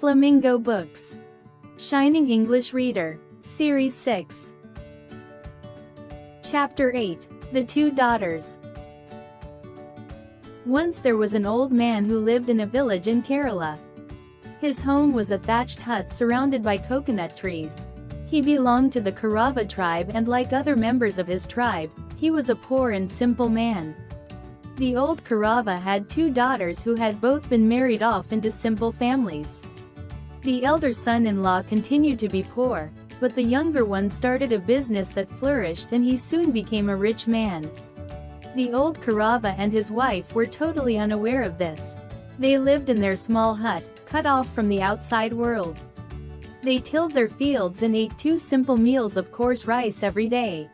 Flamingo Books. Shining English Reader. Series 6. Chapter 8. The Two Daughters. Once there was an old man who lived in a village in Kerala. His home was a thatched hut surrounded by coconut trees. He belonged to the Kaurava tribe, and like other members of his tribe, he was a poor and simple man. The old Kaurava had two daughters who had both been married off into simple families. The elder son-in-law continued to be poor, but the younger one started a business that flourished, and he soon became a rich man. The old Kaurava and his wife were totally unaware of this. They lived in their small hut, cut off from the outside world. They tilled their fields and ate two simple meals of coarse rice every day.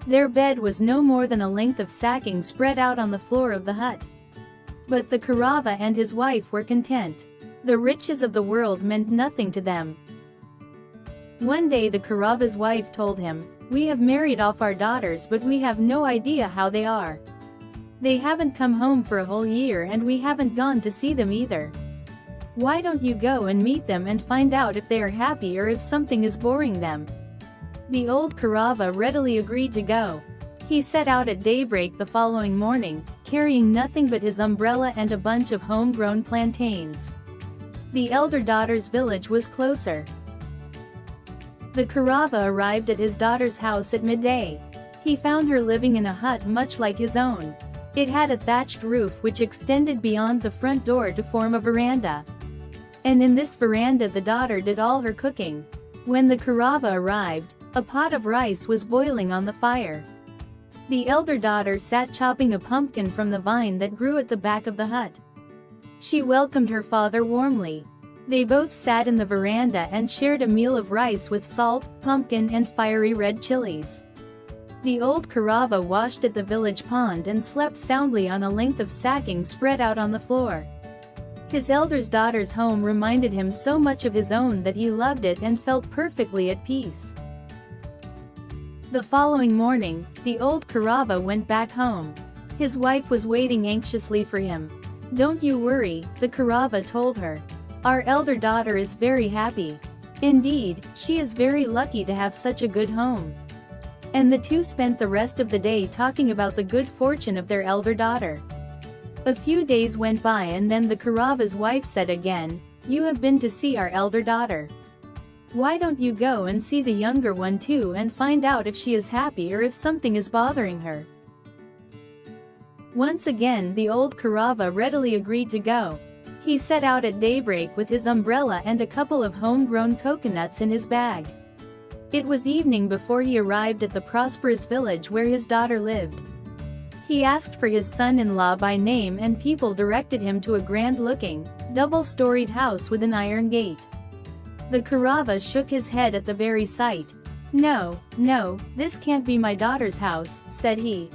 Their bed was no more than a length of sacking spread out on the floor of the hut. But the Kaurava and his wife were content. The riches of the world meant nothing to them. One day the Kaurava's wife told him, "We have married off our daughters, but we have no idea how they are. They haven't come home for a whole year, and we haven't gone to see them either. Why don't you go and meet them and find out if they are happy or if something is boring them?" The old Kaurava readily agreed to go. He set out at daybreak the following morning, carrying nothing but his umbrella and a bunch of homegrown plantains. The elder daughter's village was closer. The Kaurava arrived at his daughter's house at midday. He found her living in a hut much like his own. It had a thatched roof which extended beyond the front door to form a veranda. And in this veranda the daughter did all her cooking. When the Kaurava arrived, a pot of rice was boiling on the fire. The elder daughter sat chopping a pumpkin from the vine that grew at the back of the hut. She welcomed her father warmly. They both sat in the veranda and shared a meal of rice with salt, pumpkin, and fiery red chilies. The old Kaurava washed at the village pond and slept soundly on a length of sacking spread out on the floor. His eldest daughter's home reminded him so much of his own that he loved it and felt perfectly at peace. The following morning, the old Kaurava went back home. His wife was waiting anxiously for him. "Don't you worry," the Kaurava told her. "Our elder daughter is very happy. Indeed, she is very lucky to have such a good home." And the two spent the rest of the day talking about the good fortune of their elder daughter. A few days went by, and then the Kaurava's wife said again, "You have been to see our elder daughter. Why don't you go and see the younger one too and find out if she is happy or if something is bothering her?" Once again the old Kaurava readily agreed to go. He set out at daybreak with his umbrella and a couple of homegrown coconuts in his bag. It was evening before he arrived at the prosperous village where his daughter lived. He asked for his son-in-law by name, and people directed him to a grand-looking, double-storied house with an iron gate. The Kaurava shook his head at the very sight. "No, no, this can't be my daughter's house," said he.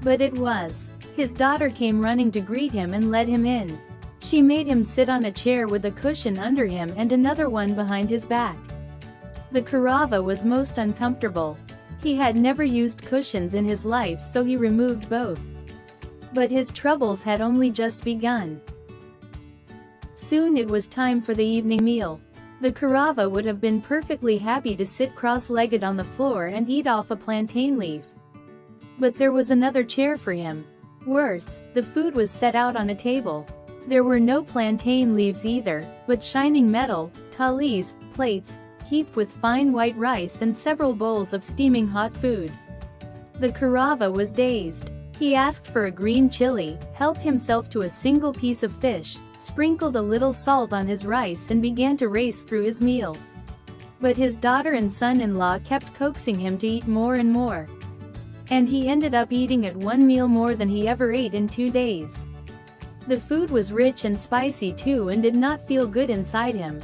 But it was. His daughter came running to greet him and led him in. She made him sit on a chair with a cushion under him and another one behind his back. The Kaurava was most uncomfortable. He had never used cushions in his life, so he removed both. But his troubles had only just begun. Soon it was time for the evening meal. The Kaurava would have been perfectly happy to sit cross-legged on the floor and eat off a plantain leaf. But there was another chair for him. Worse, the food was set out on a table. There were no plantain leaves either, but shining metal, thalis, plates, heaped with fine white rice and several bowls of steaming hot food. The Kaurava was dazed. He asked for a green chili, helped himself to a single piece of fish, sprinkled a little salt on his rice and began to race through his meal. But his daughter and son-in-law kept coaxing him to eat more and more. And he ended up eating at one meal more than he ever ate in 2 days. The food was rich and spicy too and did not feel good inside him.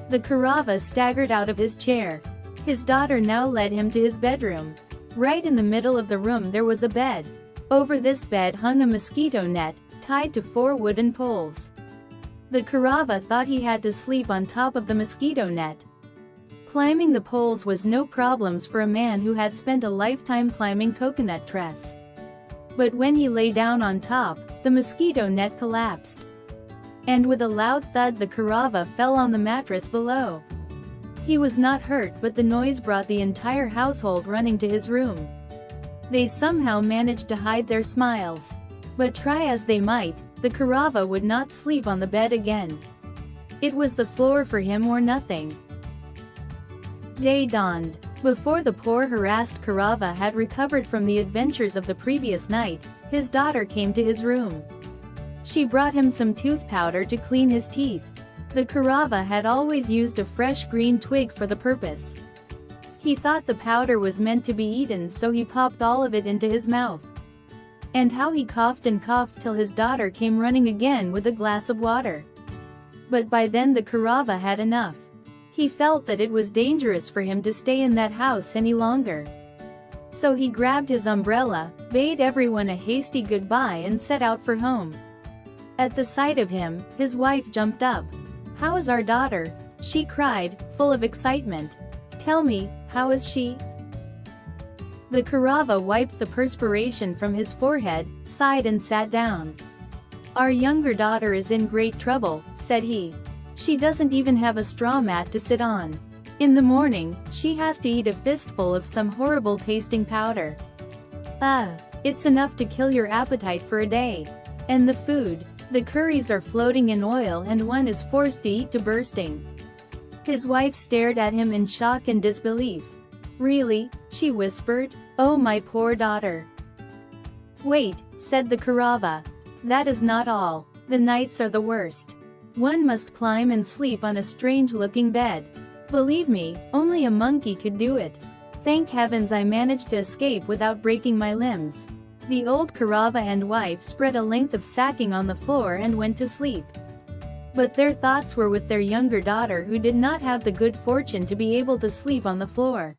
The Kaurava staggered out of his chair. His daughter now led him to his bedroom. Right in the middle of the room there was a bed. Over this bed hung a mosquito net, tied to 4 wooden poles. The Kaurava thought he had to sleep on top of the mosquito net. Climbing the poles was no problems for a man who had spent a lifetime climbing coconut trees. But when he lay down on top, the mosquito net collapsed. and with a loud thud the Kurava fell on the mattress below. He was not hurt, but the noise brought the entire household running to his room. They somehow managed to hide their smiles. But try as they might, the Kurava would not sleep on the bed again. It was the floor for him or nothing. Day dawned. Before the poor harassed Kurava had recovered from the adventures of the previous night, his daughter came to his room. She brought him some tooth powder to clean his teeth. The Kurava had always used a fresh green twig for the purpose. He thought the powder was meant to be eaten, so he popped all of it into his mouth. And how he coughed and coughed till his daughter came running again with a glass of water. But by then the Kurava had enough. He felt that it was dangerous for him to stay in that house any longer. So he grabbed his umbrella, bade everyone a hasty goodbye and set out for home. At the sight of him, his wife jumped up. "How is our daughter?" she cried, full of excitement. "Tell me, how is she?" The Kurava wiped the perspiration from his forehead, sighed and sat down. "Our younger daughter is in great trouble," said he. "She doesn't even have a straw mat to sit on. In the morning, she has to eat a fistful of some horrible tasting powder. It's enough to kill your appetite for a day. And the food, the curries are floating in oil and one is forced to eat to bursting." His wife stared at him in shock and disbelief. "Really?" she whispered. "Oh, my poor daughter." "Wait," said the Kurava. "That is not all. The nights are the worst. One must climb and sleep on a strange-looking bed. Believe me, only a monkey could do it. Thank heavens I managed to escape without breaking my limbs." The old Kurava and wife spread a length of sacking on the floor and went to sleep. But their thoughts were with their younger daughter, who did not have the good fortune to be able to sleep on the floor.